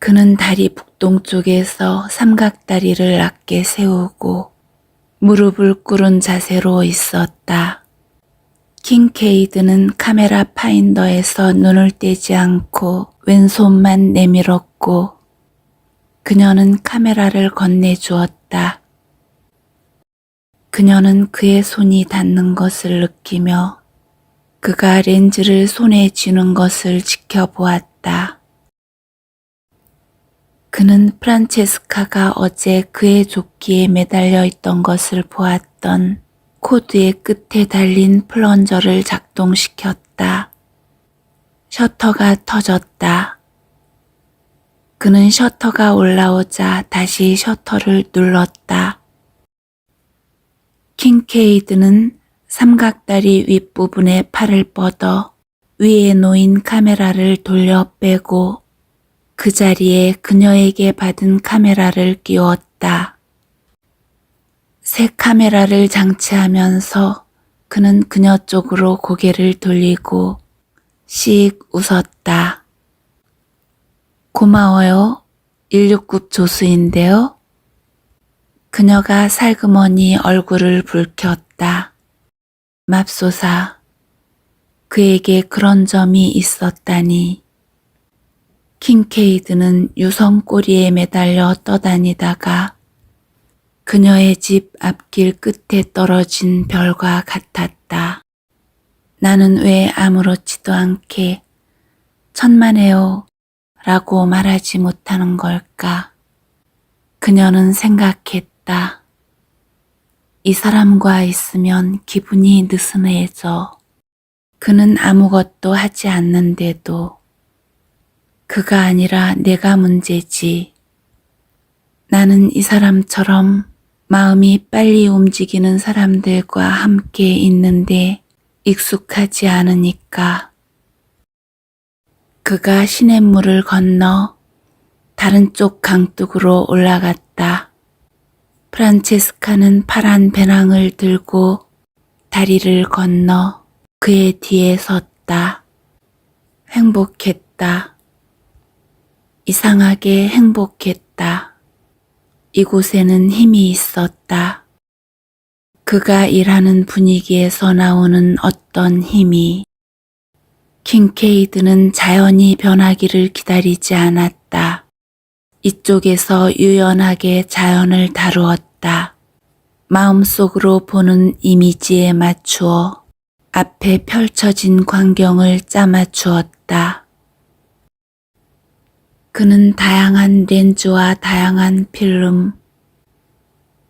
그는 다리 북동쪽에서 삼각다리를 낮게 세우고 무릎을 꿇은 자세로 있었다. 킨케이드는 카메라 파인더에서 눈을 떼지 않고 왼손만 내밀었고 그녀는 카메라를 건네주었다. 그녀는 그의 손이 닿는 것을 느끼며 그가 렌즈를 손에 쥐는 것을 지켜보았다. 그는 프란체스카가 어제 그의 조끼에 매달려 있던 것을 보았던 코드의 끝에 달린 플런저를 작동시켰다. 셔터가 터졌다. 그는 셔터가 올라오자 다시 셔터를 눌렀다. 킨케이드는 삼각다리 윗부분에 팔을 뻗어 위에 놓인 카메라를 돌려 빼고 그 자리에 그녀에게 받은 카메라를 끼웠다. 새 카메라를 장치하면서 그는 그녀 쪽으로 고개를 돌리고 씩 웃었다. 고마워요. 169 조수인데요. 그녀가 살그머니 얼굴을 붉혔다. 맙소사. 그에게 그런 점이 있었다니. 킨케이드는 유성 꼬리에 매달려 떠다니다가 그녀의 집 앞길 끝에 떨어진 별과 같았다. 나는 왜 아무렇지도 않게 천만에요 라고 말하지 못하는 걸까? 그녀는 생각했다. 이 사람과 있으면 기분이 느슨해져. 그는 아무것도 하지 않는데도 그가 아니라 내가 문제지. 나는 이 사람처럼 마음이 빨리 움직이는 사람들과 함께 있는데 익숙하지 않으니까. 그가 시냇물을 건너 다른 쪽 강둑으로 올라갔다. 프란체스카는 파란 배낭을 들고 다리를 건너 그의 뒤에 섰다. 행복했다. 이상하게 행복했다. 이곳에는 힘이 있었다. 그가 일하는 분위기에서 나오는 어떤 힘이. 킨케이드는 자연이 변하기를 기다리지 않았다. 이쪽에서 유연하게 자연을 다루었다. 마음속으로 보는 이미지에 맞추어 앞에 펼쳐진 광경을 짜맞추었다. 그는 다양한 렌즈와 다양한 필름,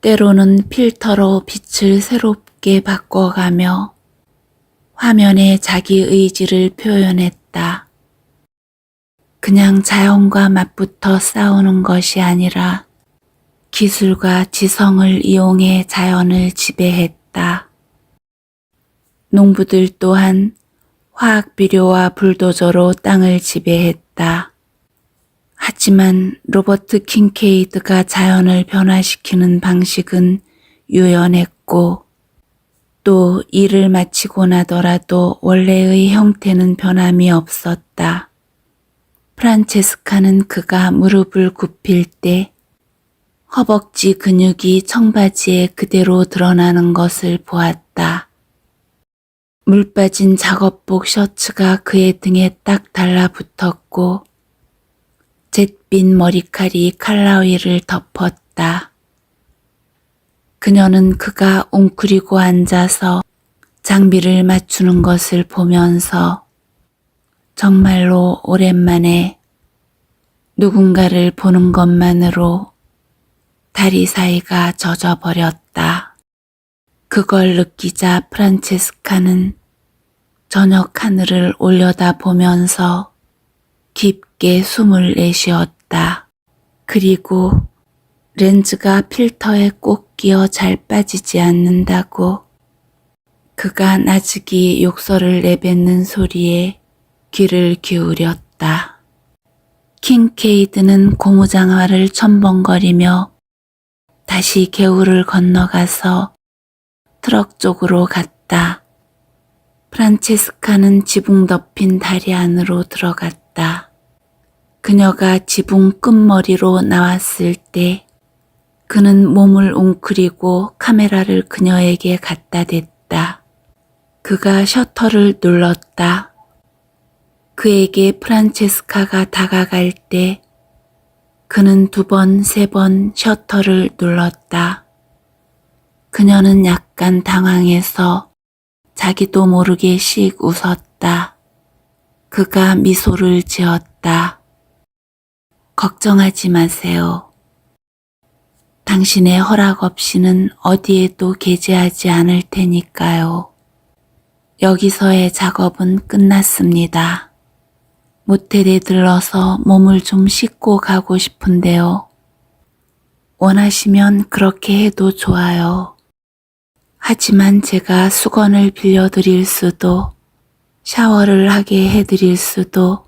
때로는 필터로 빛을 새롭게 바꿔가며 화면에 자기 의지를 표현했다. 그냥 자연과 맞붙어 싸우는 것이 아니라 기술과 지성을 이용해 자연을 지배했다. 농부들 또한 화학 비료와 불도저로 땅을 지배했다. 하지만 로버트 킨케이드가 자연을 변화시키는 방식은 유연했고 또 일을 마치고 나더라도 원래의 형태는 변함이 없었다. 프란체스카는 그가 무릎을 굽힐 때 허벅지 근육이 청바지에 그대로 드러나는 것을 보았다. 물 빠진 작업복 셔츠가 그의 등에 딱 달라붙었고 잿빛 머리칼이 칼라 위를 덮었다. 그녀는 그가 웅크리고 앉아서 장비를 맞추는 것을 보면서 정말로 오랜만에 누군가를 보는 것만으로 다리 사이가 젖어버렸다. 그걸 느끼자 프란체스카는 저녁 하늘을 올려다보면서 깊게 숨을 내쉬었다. 그리고 렌즈가 필터에 꼭 끼어 잘 빠지지 않는다고 그가 나직이 욕설을 내뱉는 소리에 귀를 기울였다. 킨케이드는 고무장화를 첨벙거리며 다시 개울을 건너가서 트럭 쪽으로 갔다. 프란체스카는 지붕 덮인 다리 안으로 들어갔다. 그녀가 지붕 끝머리로 나왔을 때 그는 몸을 웅크리고 카메라를 그녀에게 갖다 댔다. 그가 셔터를 눌렀다. 그에게 프란체스카가 다가갈 때 그는 2번, 3번 셔터를 눌렀다. 그녀는 약간 당황해서 자기도 모르게 씩 웃었다. 그가 미소를 지었다. 걱정하지 마세요. 당신의 허락 없이는 어디에도 게재하지 않을 테니까요. 여기서의 작업은 끝났습니다. 모텔에 들러서 몸을 좀 씻고 가고 싶은데요. 원하시면 그렇게 해도 좋아요. 하지만 제가 수건을 빌려드릴 수도, 샤워를 하게 해드릴 수도,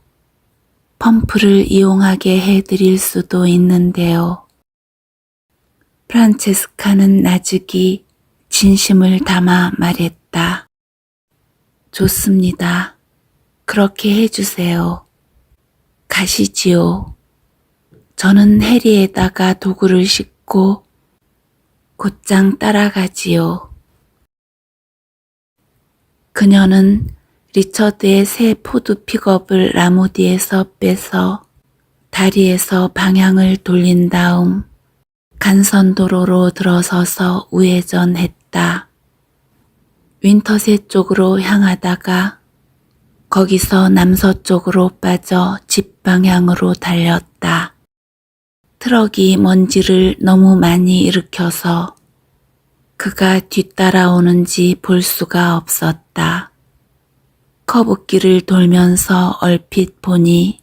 펌프를 이용하게 해드릴 수도 있는데요. 프란체스카는 나직이 진심을 담아 말했다. 좋습니다. 그렇게 해주세요. 가시지요. 저는 해리에다가 도구를 싣고 곧장 따라가지요. 그녀는 리처드의 새 포드 픽업을 나무 뒤에서 빼서 다리에서 방향을 돌린 다음 간선도로로 들어서서 우회전했다. 윈터셋 쪽으로 향하다가 거기서 남서쪽으로 빠져 집 방향으로 달렸다. 트럭이 먼지를 너무 많이 일으켜서 그가 뒤따라오는지 볼 수가 없었다. 커브길을 돌면서 얼핏 보니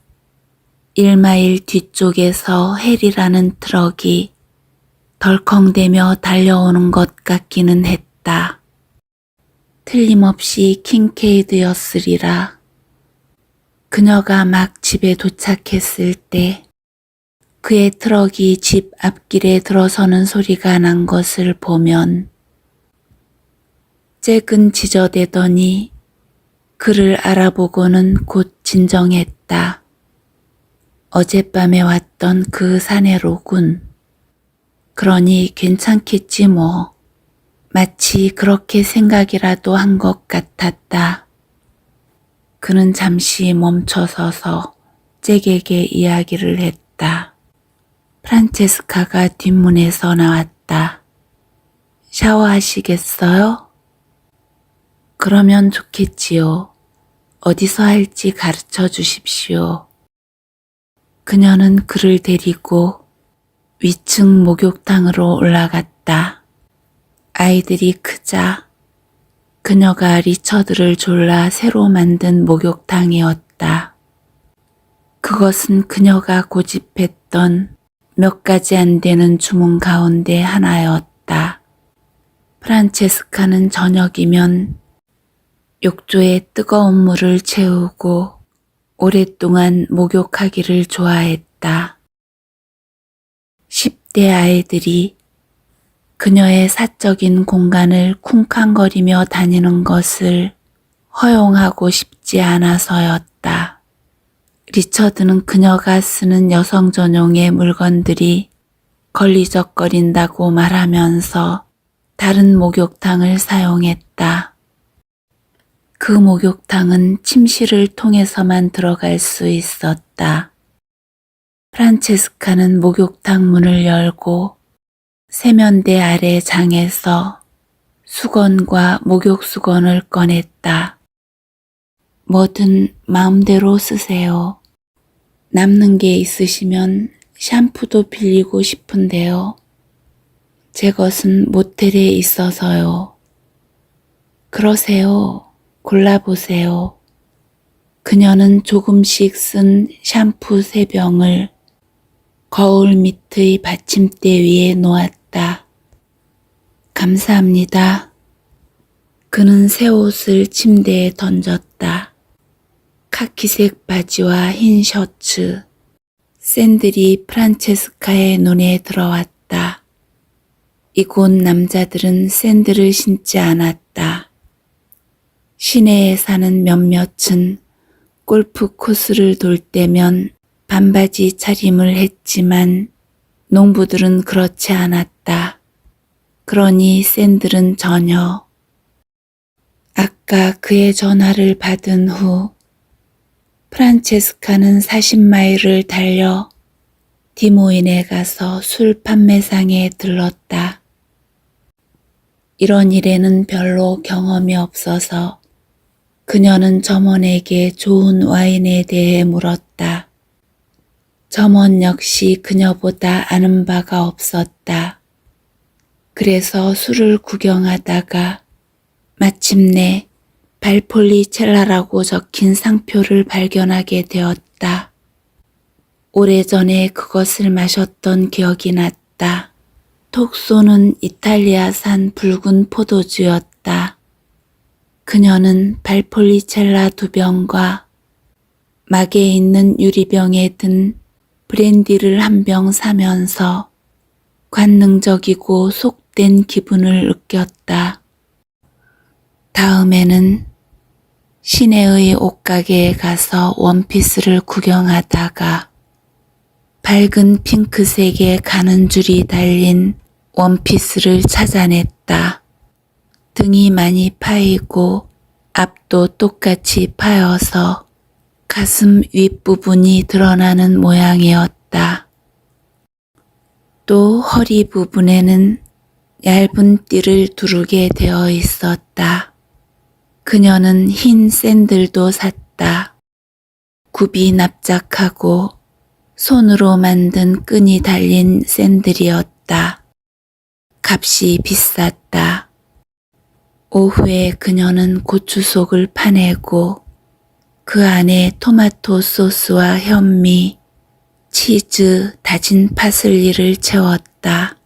1마일 뒤쪽에서 해리라는 트럭이 덜컹대며 달려오는 것 같기는 했다. 틀림없이 킹케이드였으리라. 그녀가 막 집에 도착했을 때 그의 트럭이 집 앞길에 들어서는 소리가 난 것을 보면 잭은 지저대더니 그를 알아보고는 곧 진정했다. 어젯밤에 왔던 그 사내로군. 그러니 괜찮겠지 뭐. 마치 그렇게 생각이라도 한 것 같았다. 그는 잠시 멈춰서서 잭에게 이야기를 했다. 프란체스카가 뒷문에서 나왔다. 샤워하시겠어요? 그러면 좋겠지요. 어디서 할지 가르쳐 주십시오. 그녀는 그를 데리고 위층 목욕탕으로 올라갔다. 아이들이 크자 그녀가 리처드를 졸라 새로 만든 목욕탕이었다. 그것은 그녀가 고집했던 몇 가지 안 되는 주문 가운데 하나였다. 프란체스카는 저녁이면 욕조에 뜨거운 물을 채우고 오랫동안 목욕하기를 좋아했다. 10대 아이들이 그녀의 사적인 공간을 쿵쾅거리며 다니는 것을 허용하고 싶지 않아서였다. 리처드는 그녀가 쓰는 여성 전용의 물건들이 걸리적거린다고 말하면서 다른 목욕탕을 사용했다. 그 목욕탕은 침실을 통해서만 들어갈 수 있었다. 프란체스카는 목욕탕 문을 열고 세면대 아래 장에서 수건과 목욕수건을 꺼냈다. 뭐든 마음대로 쓰세요. 남는 게 있으시면 샴푸도 빌리고 싶은데요. 제 것은 모텔에 있어서요. 그러세요. 골라보세요. 그녀는 조금씩 쓴 샴푸 3병을 거울 밑의 받침대 위에 놓았다. 감사합니다. 그는 새 옷을 침대에 던졌다. 카키색 바지와 흰 셔츠, 샌들이 프란체스카의 눈에 들어왔다. 이곳 남자들은 샌들을 신지 않았다. 시내에 사는 몇몇은 골프 코스를 돌 때면 반바지 차림을 했지만 농부들은 그렇지 않았다. 그러니 샌들은 전혀. 아까 그의 전화를 받은 후 프란체스카는 40마일을 달려 디모인에 가서 술 판매상에 들렀다. 이런 일에는 별로 경험이 없어서 그녀는 점원에게 좋은 와인에 대해 물었다. 점원 역시 그녀보다 아는 바가 없었다. 그래서 술을 구경하다가 마침내 발폴리첼라라고 적힌 상표를 발견하게 되었다. 오래전에 그것을 마셨던 기억이 났다. 톡 쏘는 이탈리아산 붉은 포도주였다. 그녀는 발폴리첼라 2병과 막에 있는 유리병에 든 브랜디를 1병 사면서 관능적이고 속된 기분을 느꼈다. 다음에는 시내의 옷가게에 가서 원피스를 구경하다가 밝은 핑크색의 가는 줄이 달린 원피스를 찾아냈다. 등이 많이 파이고 앞도 똑같이 파여서 가슴 윗부분이 드러나는 모양이었다. 또 허리 부분에는 얇은 띠를 두르게 되어 있었다. 그녀는 흰 샌들도 샀다. 굽이 납작하고 손으로 만든 끈이 달린 샌들이었다. 값이 비쌌다. 오후에 그녀는 고추속을 파내고 그 안에 토마토 소스와 현미, 치즈, 다진 파슬리를 채웠다.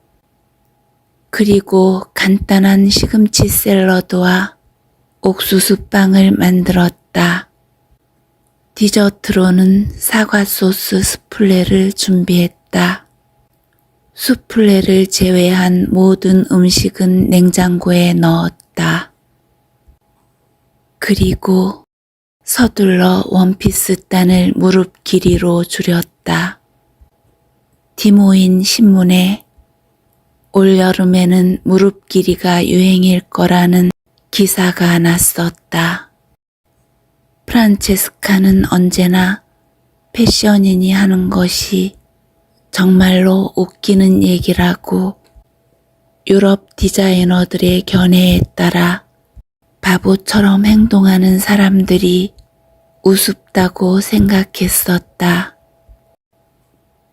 그리고 간단한 시금치 샐러드와 옥수수빵을 만들었다. 디저트로는 사과 소스 스플레를 준비했다. 수플레를 제외한 모든 음식은 냉장고에 넣었다. 그리고 서둘러 원피스 단을 무릎 길이로 줄였다. 디모인 신문에 올여름에는 무릎 길이가 유행일 거라는 기사가 났었다. 프란체스카는 언제나 패션인이 하는 것이 정말로 웃기는 얘기라고 유럽 디자이너들의 견해에 따라 바보처럼 행동하는 사람들이 우습다고 생각했었다.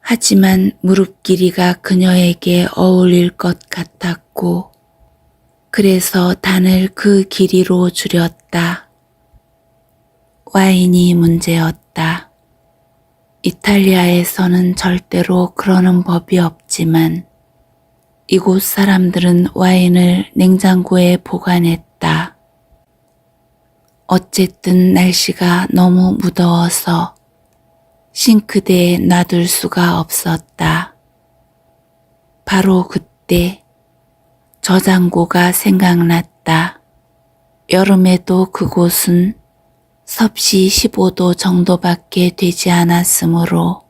하지만 무릎 길이가 그녀에게 어울릴 것 같았고 그래서 단을 그 길이로 줄였다. 와인이 문제였다. 이탈리아에서는 절대로 그러는 법이 없지만 이곳 사람들은 와인을 냉장고에 보관했다. 어쨌든 날씨가 너무 무더워서 싱크대에 놔둘 수가 없었다. 바로 그때 저장고가 생각났다. 여름에도 그곳은 섭씨 15도 정도밖에 되지 않았으므로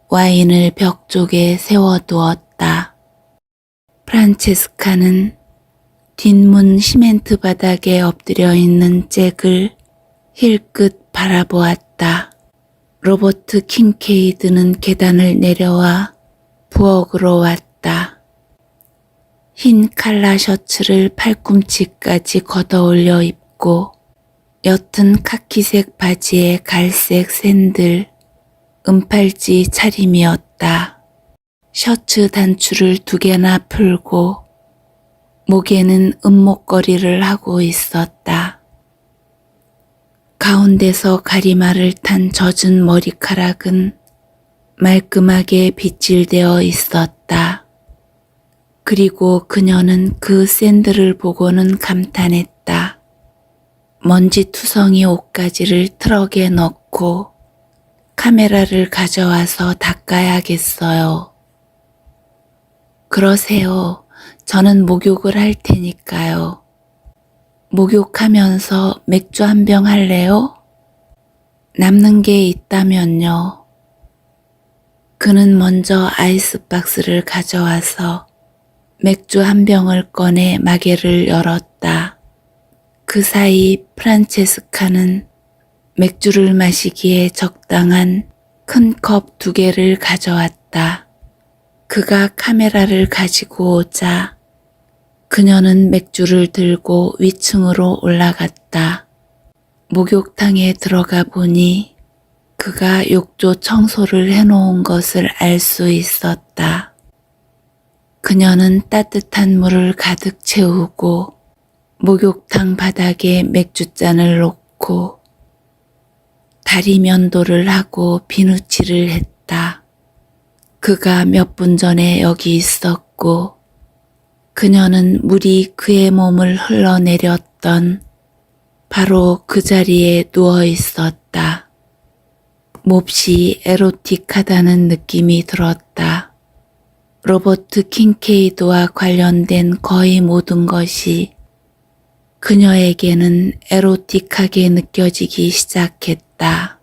와인을 벽 쪽에 세워두었다. 프란체스카는 뒷문 시멘트 바닥에 엎드려 있는 잭을 힐끗 바라보았다. 로버트 킹케이드는 계단을 내려와 부엌으로 왔다. 흰 칼라 셔츠를 팔꿈치까지 걷어올려 입고 옅은 카키색 바지에 갈색 샌들, 은팔찌 차림이었다. 셔츠 단추를 2개나 풀고 목에는 은목걸이를 하고 있었다. 가운데서 가리마를 탄 젖은 머리카락은 말끔하게 빗질되어 있었다. 그리고 그녀는 그 샌들을 보고는 감탄했다. 먼지투성이 옷가지를 트럭에 넣고 카메라를 가져와서 닦아야겠어요. 그러세요. 저는 목욕을 할 테니까요. 목욕하면서 맥주 1병 할래요? 남는 게 있다면요. 그는 먼저 아이스박스를 가져와서 맥주 한 병을 꺼내 마개를 열었다. 그 사이 프란체스카는 맥주를 마시기에 적당한 큰 컵 2개를 가져왔다. 그가 카메라를 가지고 오자 그녀는 맥주를 들고 위층으로 올라갔다. 목욕탕에 들어가 보니 그가 욕조 청소를 해놓은 것을 알 수 있었다. 그녀는 따뜻한 물을 가득 채우고 목욕탕 바닥에 맥주잔을 놓고 다리 면도를 하고 비누칠을 했다. 그가 몇 분 전에 여기 있었고 그녀는 물이 그의 몸을 흘러내렸던 바로 그 자리에 누워 있었다. 몹시 에로틱하다는 느낌이 들었다. 로버트 킹케이드와 관련된 거의 모든 것이 그녀에게는 에로틱하게 느껴지기 시작했다.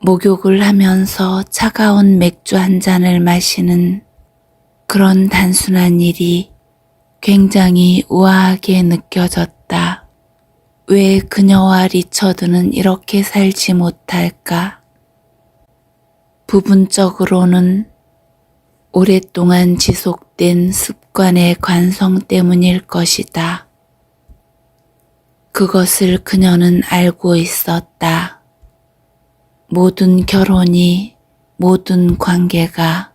목욕을 하면서 차가운 맥주 한 잔을 마시는 그런 단순한 일이 굉장히 우아하게 느껴졌다. 왜 그녀와 리처드는 이렇게 살지 못할까? 부분적으로는 오랫동안 지속된 습관의 관성 때문일 것이다. 그것을 그녀는 알고 있었다. 모든 결혼이, 모든 관계가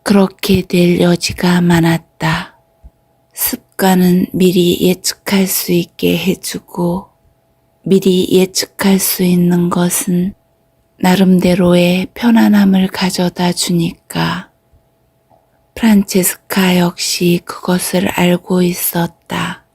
그렇게 될 여지가 많았다. 습관은 미리 예측할 수 있게 해주고 미리 예측할 수 있는 것은 나름대로의 편안함을 가져다 주니까 프란체스카 역시 그것을 알고 있었다.